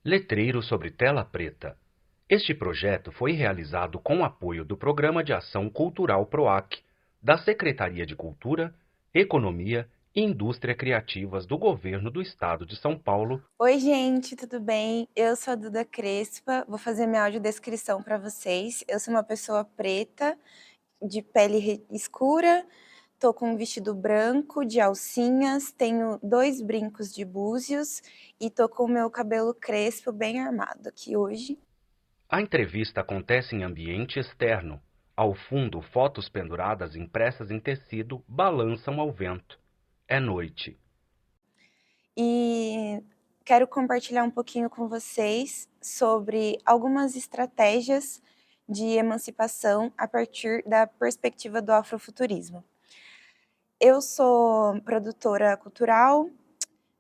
Letreiro sobre tela preta. Este projeto foi realizado com o apoio do Programa de Ação Cultural PROAC, da Secretaria de Cultura, Economia e Indústria Criativas do Governo do Estado de São Paulo. Oi, gente, tudo bem? Eu sou a Duda Crespa, vou fazer minha audiodescrição para vocês. Eu sou uma pessoa preta, de pele escura, tô com um vestido branco de alcinhas, tenho 2 brincos de búzios e tô com o meu cabelo crespo bem armado aqui hoje. A entrevista acontece em ambiente externo. Ao fundo, fotos penduradas impressas em tecido balançam ao vento. É noite. E quero compartilhar um pouquinho com vocês sobre algumas estratégias de emancipação a partir da perspectiva do afrofuturismo. Eu sou produtora cultural,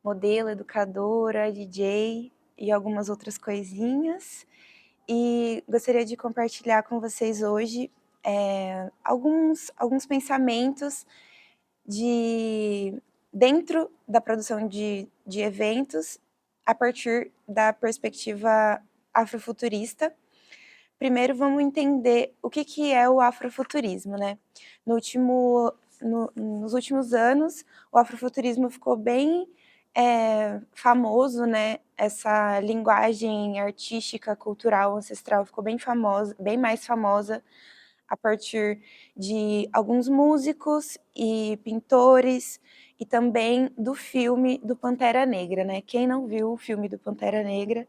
modelo, educadora, DJ e algumas outras coisinhas. E gostaria de compartilhar com vocês hoje alguns pensamentos dentro da produção de eventos a partir da perspectiva afrofuturista. Primeiro, vamos entender o que é o afrofuturismo, né? Nos últimos anos, o afrofuturismo ficou bem famoso, né? Essa linguagem artística, cultural, ancestral ficou bem famosa, bem mais famosa a partir de alguns músicos e pintores e também do filme do Pantera Negra, né? Quem não viu o filme do Pantera Negra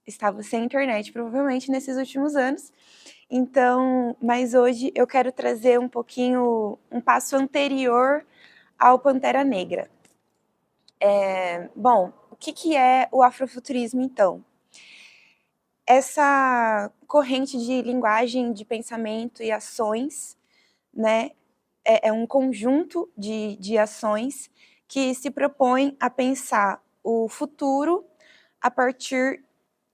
estava sem internet, provavelmente, nesses últimos anos. Então, mas hoje eu quero trazer um pouquinho, um passo anterior ao Pantera Negra. Bom, o que é o afrofuturismo, então? Essa corrente de linguagem, de pensamento e ações, né, é um conjunto de ações que se propõe a pensar o futuro a partir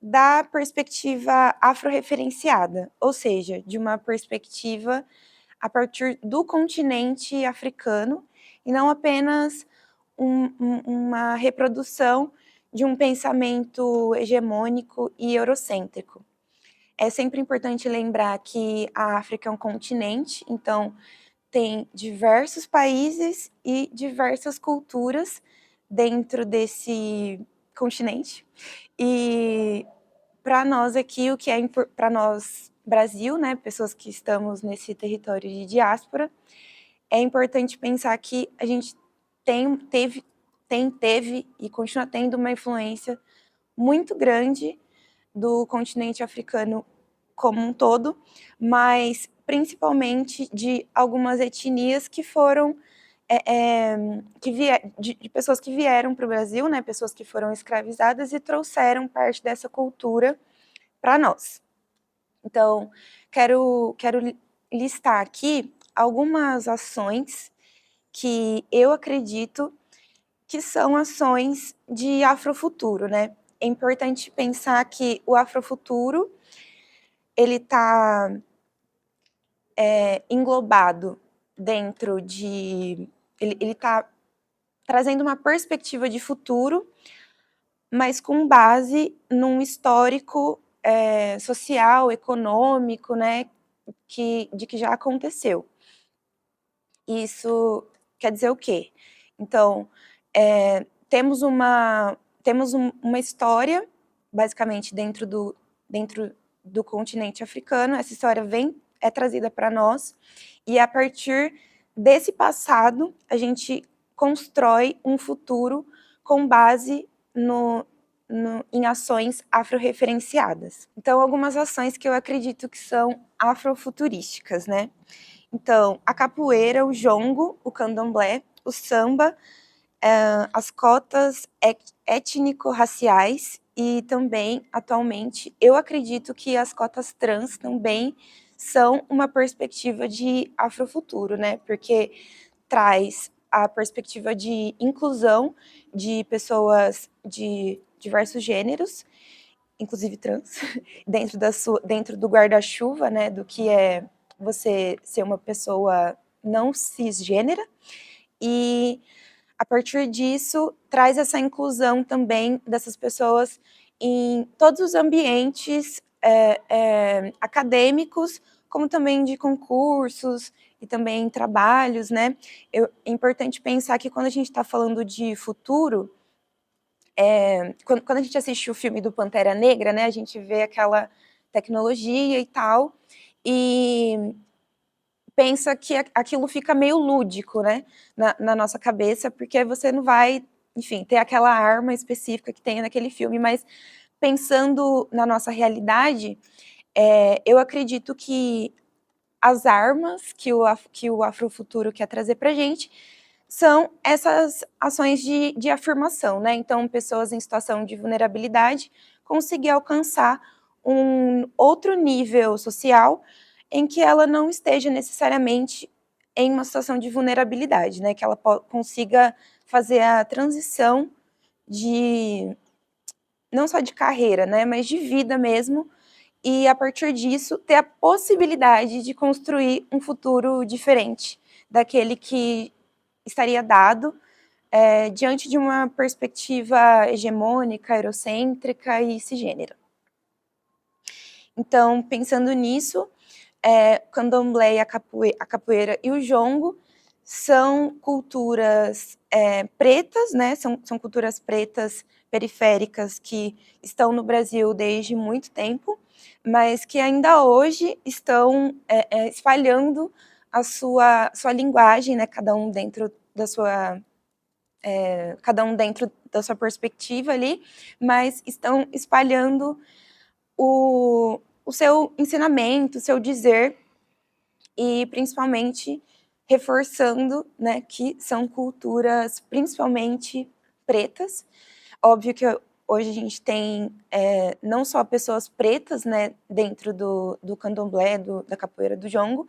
da perspectiva afro-referenciada, ou seja, de uma perspectiva a partir do continente africano e não apenas uma reprodução de um pensamento hegemônico e eurocêntrico. É sempre importante lembrar que a África é um continente, então tem diversos países e diversas culturas dentro desse continente. E para nós aqui, o que é para nós, Brasil, né, pessoas que estamos nesse território de diáspora, é importante pensar que a gente teve e continua tendo uma influência muito grande do continente africano como um todo, mas principalmente de algumas etnias que foram de pessoas que vieram para o Brasil, né, pessoas que foram escravizadas e trouxeram parte dessa cultura para nós. Então, quero listar aqui algumas ações que eu acredito que são ações de afrofuturo, né? É importante pensar que o afrofuturo ele está englobado dentro de... Ele está trazendo uma perspectiva de futuro, mas com base num histórico social, econômico, né, de que já aconteceu. Isso quer dizer o quê? Então, temos uma história, basicamente, dentro do continente africano. Essa história é trazida para nós, e a partir desse passado, a gente constrói um futuro com base em ações afro-referenciadas. Então, algumas ações que eu acredito que são afrofuturísticas, né? Então, a capoeira, o jongo, o candomblé, o samba, as cotas étnico-raciais e também, atualmente, eu acredito que as cotas trans também são uma perspectiva de afrofuturo, né? Porque traz a perspectiva de inclusão de pessoas de diversos gêneros, inclusive trans, dentro do guarda-chuva, né, do que é você ser uma pessoa não cisgênera, e a partir disso traz essa inclusão também dessas pessoas em todos os ambientes acadêmicos, como também de concursos e também trabalhos, né? É importante pensar que quando a gente está falando de futuro, quando a gente assiste o filme do Pantera Negra, né, a gente vê aquela tecnologia e tal, e pensa que aquilo fica meio lúdico, né, na nossa cabeça, porque você não vai, enfim, ter aquela arma específica que tem naquele filme, mas pensando na nossa realidade, eu acredito que as armas que o Afrofuturo quer trazer para a gente são essas ações de afirmação, né? Então, pessoas em situação de vulnerabilidade conseguir alcançar um outro nível social em que ela não esteja necessariamente em uma situação de vulnerabilidade, né? Que ela consiga fazer a transição de não só de carreira, né, mas de vida mesmo, e a partir disso ter a possibilidade de construir um futuro diferente daquele que estaria dado diante de uma perspectiva hegemônica, eurocêntrica e cisgênera. Então, pensando nisso, candomblé, a capoeira e o jongo são culturas pretas, né? São culturas pretas periféricas que estão no Brasil desde muito tempo, mas que ainda hoje estão espalhando a sua linguagem, né? Cada um dentro da sua perspectiva ali, mas estão espalhando o seu ensinamento, o seu dizer, e principalmente reforçando, né, que são culturas principalmente pretas. Óbvio que hoje a gente tem não só pessoas pretas, né, dentro do candomblé, da capoeira, do jongo,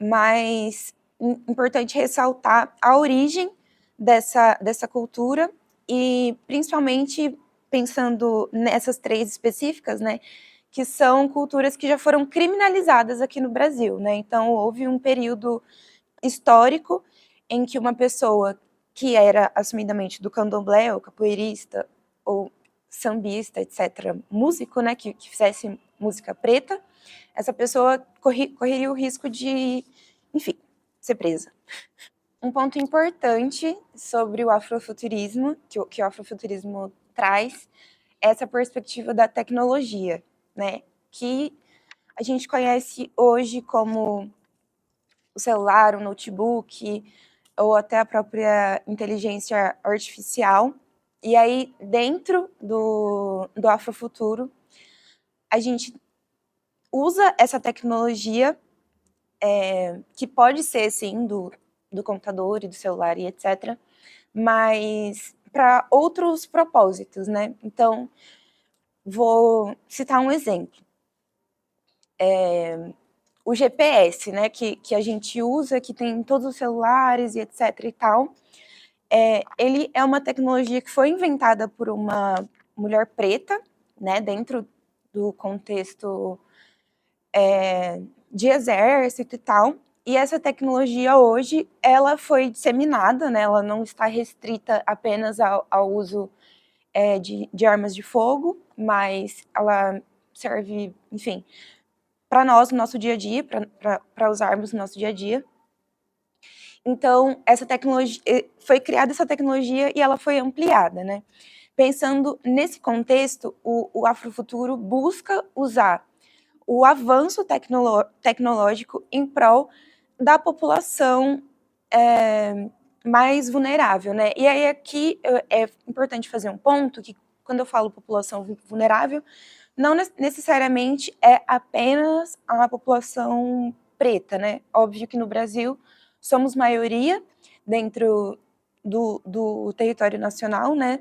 mas importante ressaltar a origem dessa cultura e principalmente pensando nessas três específicas, né, que são culturas que já foram criminalizadas aqui no Brasil, né? Então houve um período histórico em que uma pessoa que era assumidamente do candomblé, ou capoeirista, ou sambista, etc., músico, né, que fizesse música preta, essa pessoa correria o risco de, enfim, ser presa. Um ponto importante sobre o afrofuturismo, que o afrofuturismo traz, é essa perspectiva da tecnologia, né, que a gente conhece hoje como o celular, o notebook, ou até a própria inteligência artificial. E aí, dentro do Afrofuturo, a gente usa essa tecnologia, que pode ser, sim, do computador e do celular e etc., mas para outros propósitos, né? Então, vou citar um exemplo. O GPS, né, que a gente usa, que tem em todos os celulares e etc. e tal, ele é uma tecnologia que foi inventada por uma mulher preta, né, dentro do contexto de exército e tal. E essa tecnologia hoje, ela foi disseminada, né, ela não está restrita apenas ao uso de armas de fogo, mas ela serve, enfim, para nós no nosso dia a dia, para usarmos no nosso dia a dia. Então, essa tecnologia foi criada essa tecnologia e ela foi ampliada, né? Pensando nesse contexto, o Afrofuturo busca usar o avanço tecnológico em prol da população mais vulnerável, né? E aí aqui é importante fazer um ponto que quando eu falo população vulnerável, não necessariamente é apenas a população preta, né? Óbvio que no Brasil somos maioria dentro do território nacional, né?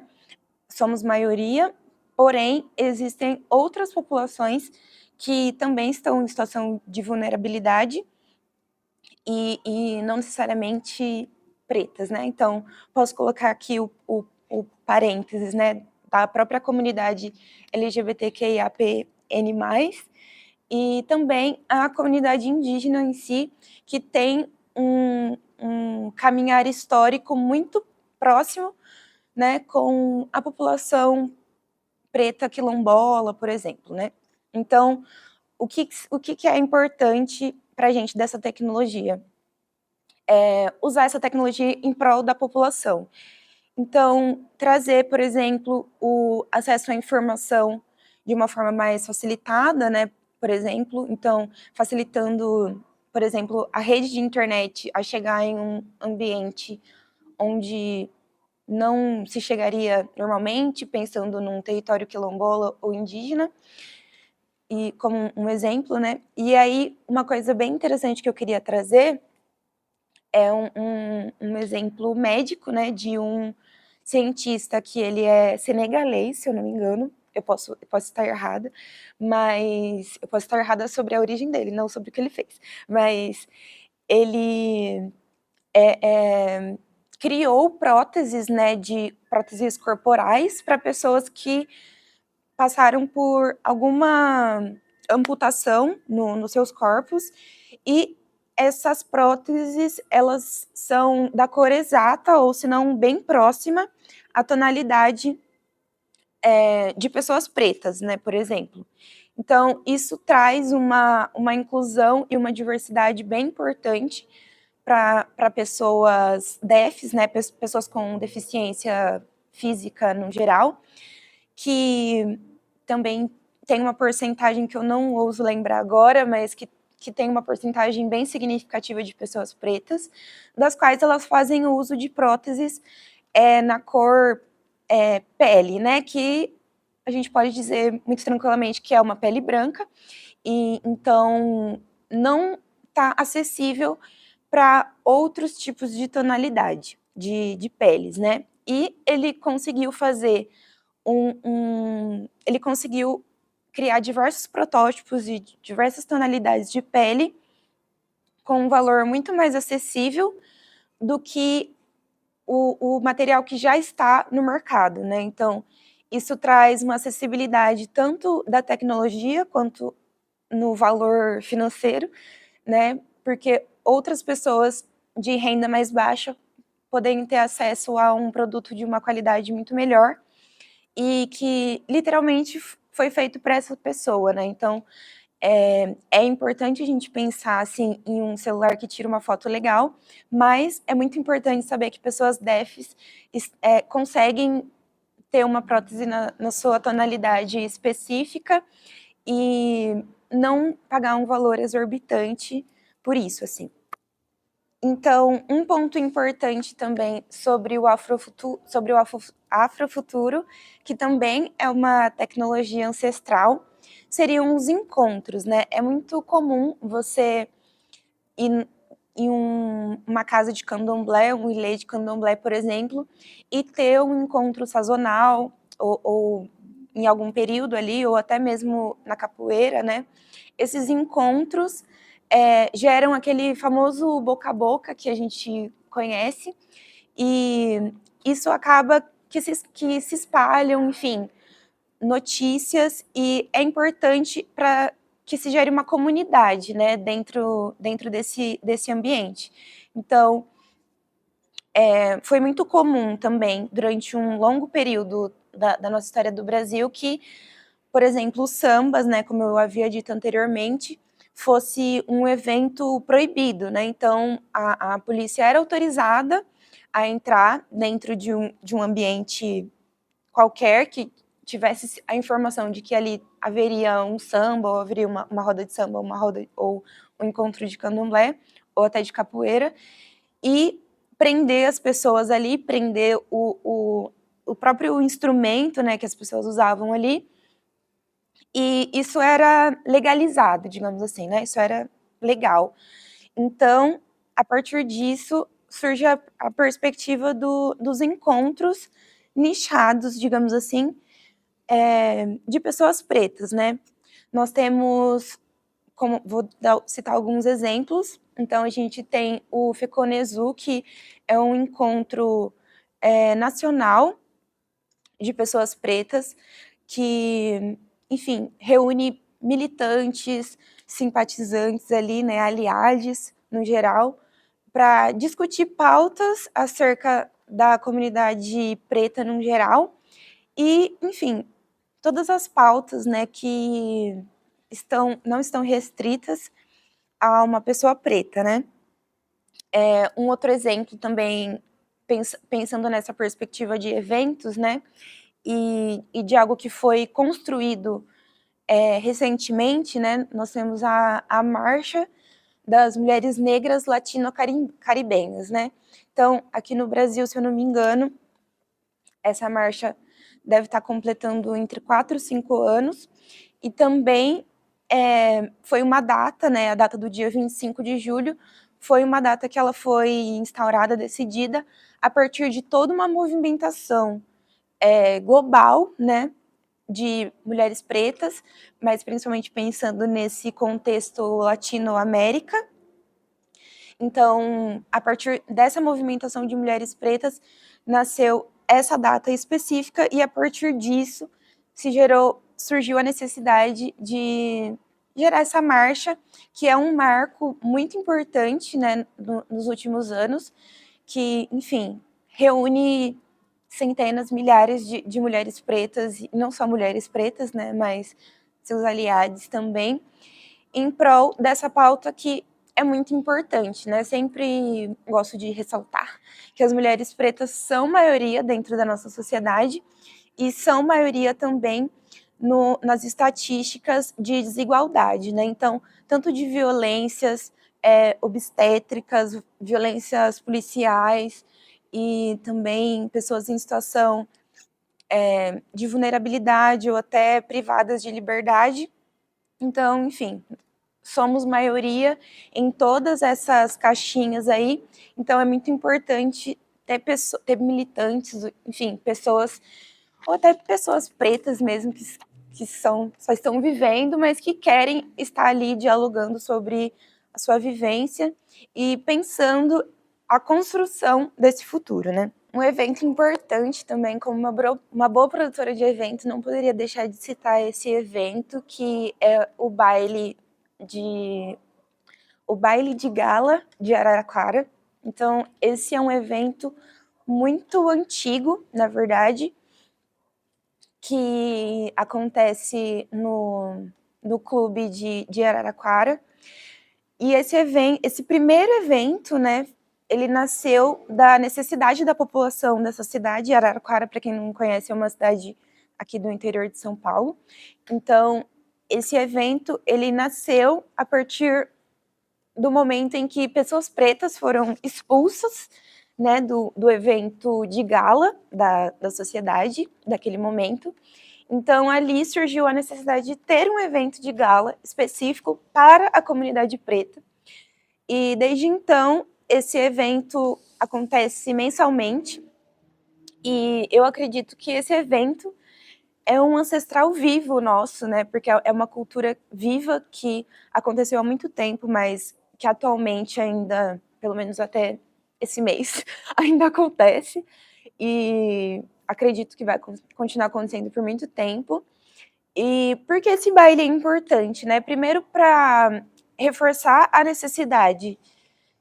Somos maioria, porém existem outras populações que também estão em situação de vulnerabilidade e não necessariamente pretas, né? Então, posso colocar aqui o parênteses, né, da própria comunidade LGBTQIAPN+, e também a comunidade indígena em si, que tem um caminhar histórico muito próximo, né, com a população preta quilombola, por exemplo, né? Então, o que é importante para a gente dessa tecnologia? Usar essa tecnologia em prol da população. Então, trazer, por exemplo, o acesso à informação de uma forma mais facilitada, né? Por exemplo, então, facilitando, por exemplo, a rede de internet a chegar em um ambiente onde não se chegaria normalmente, pensando num território quilombola ou indígena, e como um exemplo, né? E aí, uma coisa bem interessante que eu queria trazer é um exemplo médico, né, de um cientista que ele é senegalês, se eu não me engano. Eu posso estar errada, mas eu posso estar errada sobre a origem dele, não sobre o que ele fez. Mas ele criou próteses, né, de próteses corporais para pessoas que passaram por alguma amputação nos seus corpos, e essas próteses, elas são da cor exata, ou se não bem próxima, à tonalidade de pessoas pretas, né, por exemplo. Então, isso traz uma inclusão e uma diversidade bem importante para pessoas DEFs, né, pessoas com deficiência física no geral, que também tem uma porcentagem que eu não ouso lembrar agora, mas que tem uma porcentagem bem significativa de pessoas pretas, das quais elas fazem o uso de próteses na cor pele, né, que a gente pode dizer muito tranquilamente que é uma pele branca, e então não está acessível para outros tipos de tonalidade de peles, né? E ele conseguiu fazer ele conseguiu criar diversos protótipos de diversas tonalidades de pele com um valor muito mais acessível do que o material que já está no mercado, né? Então, isso traz uma acessibilidade tanto da tecnologia quanto no valor financeiro, né? Porque outras pessoas de renda mais baixa podem ter acesso a um produto de uma qualidade muito melhor e que literalmente foi feito para essa pessoa, né? Então, é importante a gente pensar assim em um celular que tira uma foto legal, mas é muito importante saber que pessoas DEFs conseguem ter uma prótese na sua tonalidade específica e não pagar um valor exorbitante por isso, assim. Então, um ponto importante também sobre o afrofuturo, que também é uma tecnologia ancestral, seriam os encontros, né? É muito comum você ir em uma casa de candomblé, um ilê de candomblé, por exemplo, e ter um encontro sazonal, ou em algum período ali, ou até mesmo na capoeira, né? Esses encontros geram aquele famoso boca a boca que a gente conhece, e isso acaba que se espalham, enfim, notícias, e é importante para que se gere uma comunidade, né, dentro desse ambiente. Então, foi muito comum também, durante um longo período da nossa história do Brasil, que, por exemplo, os sambas, né, como eu havia dito anteriormente, fosse um evento proibido, né? Então, a polícia era autorizada a entrar dentro de um ambiente qualquer que tivesse a informação de que ali haveria um samba, ou haveria uma roda de samba, ou um encontro de candomblé, ou até de capoeira, e prender as pessoas ali, prender o próprio instrumento, né, que as pessoas usavam ali, e isso era legalizado, digamos assim, né? Isso era legal. Então, a partir disso, surge a perspectiva dos encontros nichados, digamos assim, de pessoas pretas, né? Nós temos, vou citar alguns exemplos. Então, a gente tem o Feconezu, que é um encontro nacional de pessoas pretas que, enfim, reúne militantes, simpatizantes ali, né, aliados no geral, para discutir pautas acerca da comunidade preta no geral e, enfim, todas as pautas, né, que não estão restritas a uma pessoa preta, né? Um outro exemplo também, pensando nessa perspectiva de eventos, né, e de algo que foi construído recentemente, né, nós temos a Marcha das Mulheres Negras Latino-Caribenhas, né? Então, aqui no Brasil, se eu não me engano, essa marcha deve estar completando entre 4 e 5 anos, e também foi uma data, né, a data do dia 25 de julho, foi uma data que ela foi instaurada, decidida, a partir de toda uma movimentação global, né, de mulheres pretas, mas principalmente pensando nesse contexto Latino-América. Então, a partir dessa movimentação de mulheres pretas, nasceu essa data específica, e a partir disso surgiu a necessidade de gerar essa marcha, que é um marco muito importante, né, nos últimos anos, que, enfim, reúne centenas, milhares de mulheres pretas, e não só mulheres pretas, né, mas seus aliados também, em prol dessa pauta que é muito importante, né? Sempre gosto de ressaltar que as mulheres pretas são maioria dentro da nossa sociedade e são maioria também nas estatísticas de desigualdade, né? Então, tanto de violências obstétricas, violências policiais, e também pessoas em situação de vulnerabilidade ou até privadas de liberdade. Então, enfim, somos maioria em todas essas caixinhas aí, então é muito importante ter militantes, enfim, pessoas, ou até pessoas pretas mesmo, que só estão vivendo, mas que querem estar ali dialogando sobre a sua vivência e pensando a construção desse futuro, né? Um evento importante também, como uma boa produtora de evento, não poderia deixar de citar esse evento, que é o baile de gala de Araraquara. Então, esse é um evento muito antigo, na verdade, que acontece no clube de Araraquara. E esse primeiro evento, né, ele nasceu da necessidade da população dessa cidade. Araraquara, para quem não conhece, é uma cidade aqui do interior de São Paulo. Então, esse evento, ele nasceu a partir do momento em que pessoas pretas foram expulsas, né, do evento de gala da sociedade, daquele momento. Então, ali surgiu a necessidade de ter um evento de gala específico para a comunidade preta. E, desde então, esse evento acontece mensalmente, e eu acredito que esse evento é um ancestral vivo nosso, né? Porque é uma cultura viva que aconteceu há muito tempo, mas que atualmente ainda, pelo menos até esse mês, ainda acontece. E acredito que vai continuar acontecendo por muito tempo. E por que esse baile é importante, né? Primeiro, para reforçar a necessidade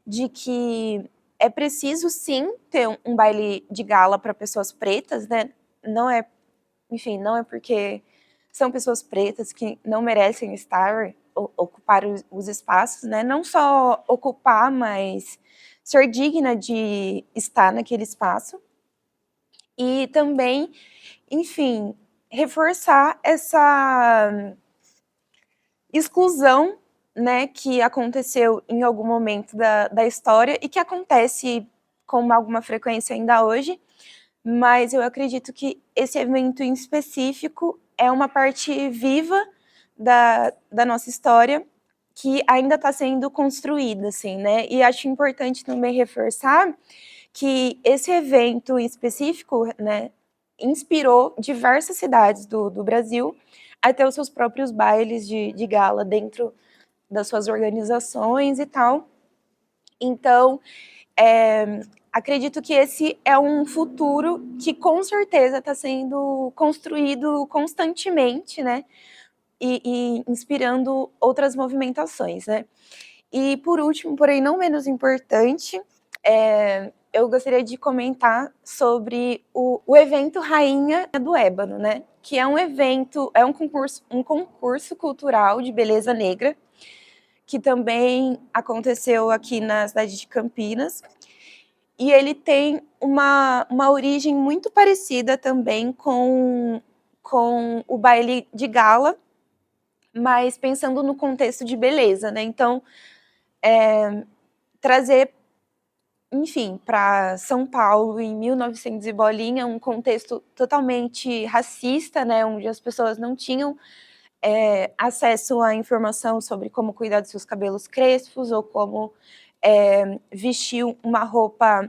de que é preciso, sim, ter um baile de gala para pessoas pretas, né? Enfim, não é porque são pessoas pretas que não merecem ocupar os espaços, né? Não só ocupar, mas ser digna de estar naquele espaço. E também, enfim, reforçar essa exclusão, né, que aconteceu em algum momento da história e que acontece com alguma frequência ainda hoje, mas eu acredito que esse evento em específico é uma parte viva da nossa história que ainda está sendo construída, assim, né? E acho importante também reforçar que esse evento em específico, né, inspirou diversas cidades do Brasil a ter os seus próprios bailes de gala dentro das suas organizações e tal. Então, acredito que esse é um futuro que com certeza está sendo construído constantemente, né? E inspirando outras movimentações, né? E por último, porém não menos importante, eu gostaria de comentar sobre o evento Rainha do Ébano, né? que é um evento, é um concurso cultural de beleza negra, que também aconteceu aqui na cidade de Campinas. E ele tem uma origem muito parecida também com o baile de gala, mas pensando no contexto de beleza, né? Então, trazer, enfim, para São Paulo em 1900 e bolinha, um contexto totalmente racista, né? Onde as pessoas não tinham acesso à informação sobre como cuidar dos seus cabelos crespos ou como vestir uma roupa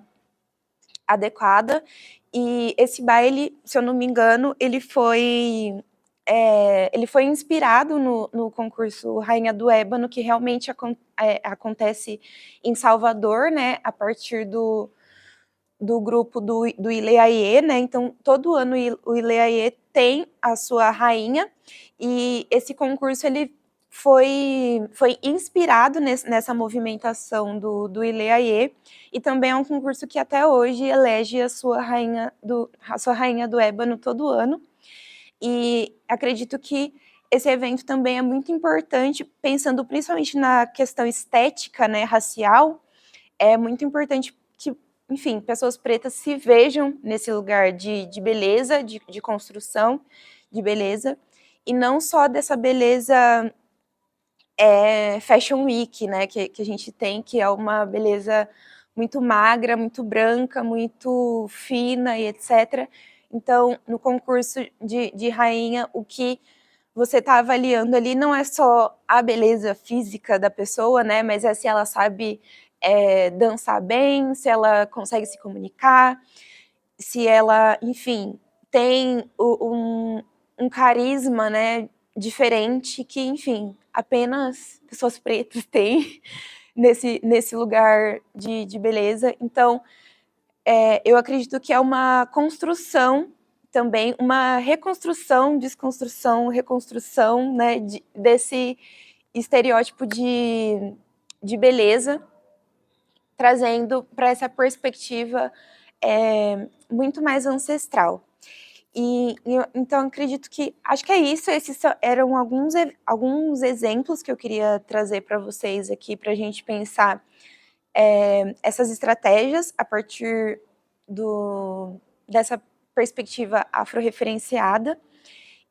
adequada. E esse baile, se eu não me engano, ele foi inspirado no concurso Rainha do Ébano, que realmente acontece em Salvador, né, a partir do grupo do Ileaie, né, então todo ano o Ileaie tem a sua rainha, e esse concurso ele foi inspirado nessa movimentação do Ileaie, e também é um concurso que até hoje elege a sua rainha do ébano todo ano. E acredito que esse evento também é muito importante, pensando principalmente na questão estética, né, racial. É muito importante que, enfim, pessoas pretas se vejam nesse lugar de beleza, de construção de beleza, e não só dessa beleza Fashion Week, né, que a gente tem, que é uma beleza muito magra, muito branca, muito fina e etc. Então, no concurso de rainha, o que você está avaliando ali não é só a beleza física da pessoa, né, mas é se ela sabe dançar bem, se ela consegue se comunicar, se ela, enfim, tem um carisma, né, diferente que, enfim, apenas pessoas pretas têm nesse lugar de beleza. Então, eu acredito que é uma construção também, uma reconstrução, desconstrução, reconstrução, né, desse estereótipo de beleza, trazendo para essa perspectiva muito mais ancestral. Então, acredito que, acho que é isso, esses eram alguns exemplos que eu queria trazer para vocês aqui, para a gente pensar essas estratégias a partir dessa perspectiva afro-referenciada.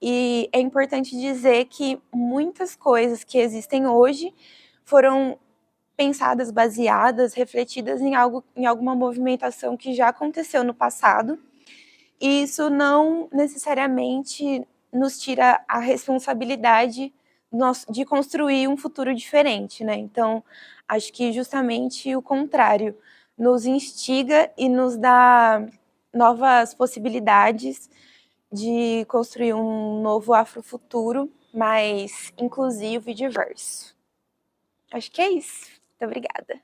E é importante dizer que muitas coisas que existem hoje foram pensadas, baseadas, refletidas em alguma movimentação que já aconteceu no passado, e isso não necessariamente nos tira a responsabilidade de construir um futuro diferente, né? Então, acho que justamente o contrário, nos instiga e nos dá novas possibilidades de construir um novo afrofuturo mais inclusivo e diverso. Acho que é isso. Muito obrigada.